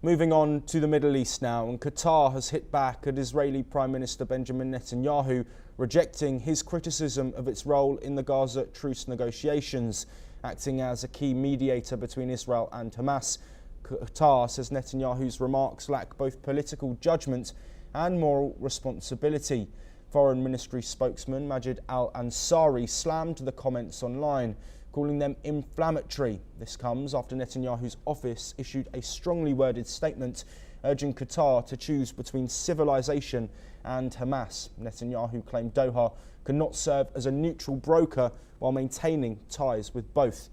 Moving on to the Middle East now, and Qatar has hit back at Israeli Prime Minister Benjamin Netanyahu, rejecting his criticism of its role in the Gaza truce negotiations. Acting as a key mediator between Israel and Hamas, Qatar says Netanyahu's remarks lack both political judgment and moral responsibility. Foreign Ministry spokesman Majid al-Ansari slammed the comments online, calling them inflammatory. This comes after Netanyahu's office issued a strongly worded statement urging Qatar to choose between civilization and Hamas. Netanyahu claimed Doha could not serve as a neutral broker while maintaining ties with both.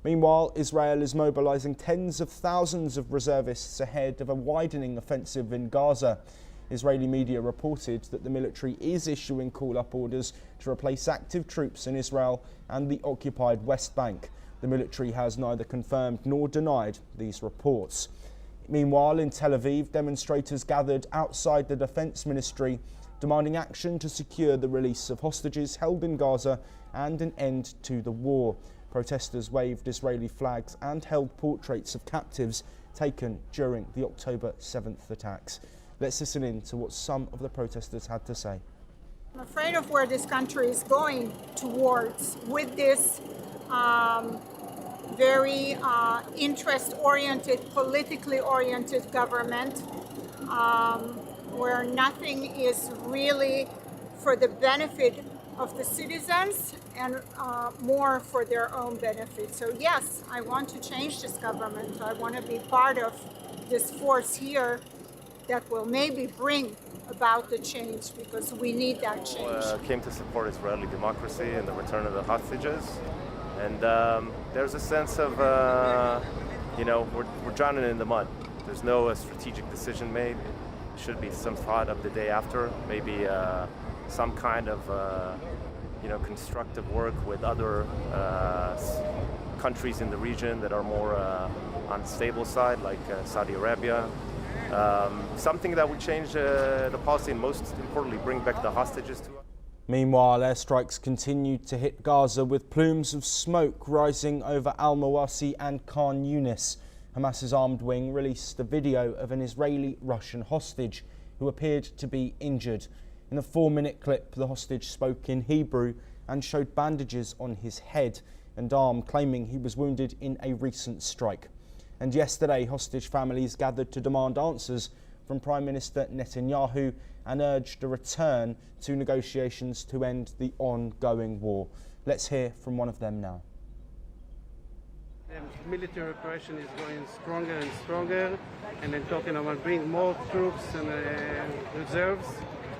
Meanwhile, Israel is mobilizing tens of thousands of reservists ahead of a widening offensive in Gaza. Israeli media reported that the military is issuing call-up orders to replace active troops in Israel and the occupied West Bank. The military has neither confirmed nor denied these reports. Meanwhile, in Tel Aviv, demonstrators gathered outside the Defense Ministry, demanding action to secure the release of hostages held in Gaza and an end to the war. Protesters waved Israeli flags and held portraits of captives taken during the October 7th attacks. Let's listen in to what some of the protesters had to say. I'm afraid of where this country is going towards with this very interest-oriented, politically oriented government, where nothing is really for the benefit of the citizens and more for their own benefit. So yes, I want to change this government. I want to be part of this force here that will maybe bring about the change, because we need that change. Came to support Israeli democracy and the return of the hostages. And there's a sense of, we're drowning in the mud. There's no strategic decision made. There should be some thought of the day after, maybe some kind of, constructive work with other countries in the region that are more on the stable side, like Saudi Arabia. Something that would change the policy and, most importantly, bring back the hostages to us. Meanwhile, airstrikes continued to hit Gaza, with plumes of smoke rising over Al-Mawasi and Khan Yunis. Hamas's armed wing released a video of an Israeli-Russian hostage who appeared to be injured. In a 4-minute clip, the hostage spoke in Hebrew and showed bandages on his head and arm, claiming he was wounded in a recent strike. And yesterday, hostage families gathered to demand answers from Prime Minister Netanyahu and urged a return to negotiations to end the ongoing war. Let's hear from one of them now. The military operation is going stronger and stronger, and they're talking about bringing more troops and reserves,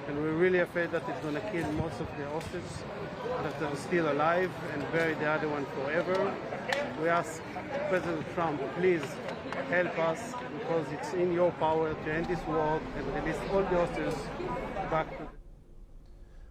and we're really afraid that it's going to kill most of the hostages that are still alive and bury the other one forever. We ask President Trump, please help us, because it's in your power to end this war and release all the hostages back to.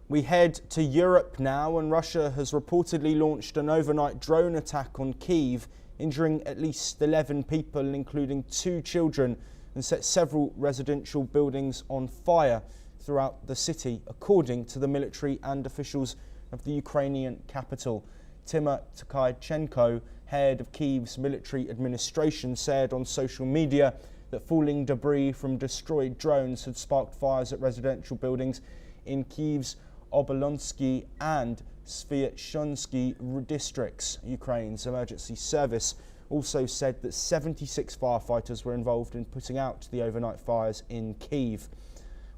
We head to Europe now, and Russia has reportedly launched an overnight drone attack on Kyiv, injuring at least 11 people, including 2 children, and set several residential buildings on fire throughout the city, according to the military and officials of the Ukrainian capital. Timur Tkaichenko, head of Kyiv's military administration, said on social media that falling debris from destroyed drones had sparked fires at residential buildings in Kyiv's Obolonsky and Sviatoshensky districts. Ukraine's emergency service also said that 76 firefighters were involved in putting out the overnight fires in Kyiv.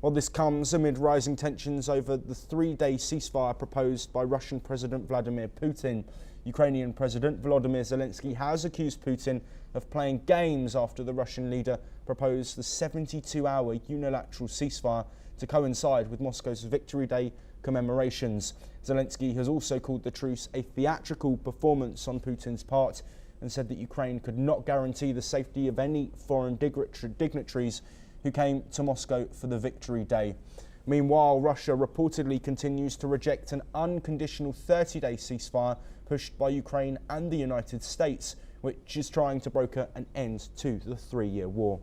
Well, this comes amid rising tensions over the 3-day ceasefire proposed by Russian President Vladimir Putin. Ukrainian President Volodymyr Zelensky has accused Putin of playing games after the Russian leader proposed the 72-hour unilateral ceasefire to coincide with Moscow's Victory Day commemorations. Zelensky has also called the truce a theatrical performance on Putin's part and said that Ukraine could not guarantee the safety of any foreign dignitaries who came to Moscow for the Victory Day. Meanwhile, Russia reportedly continues to reject an unconditional 30-day ceasefire pushed by Ukraine and the United States, which is trying to broker an end to the 3-year war.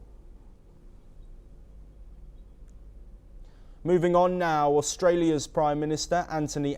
Moving on now, Australia's Prime Minister Anthony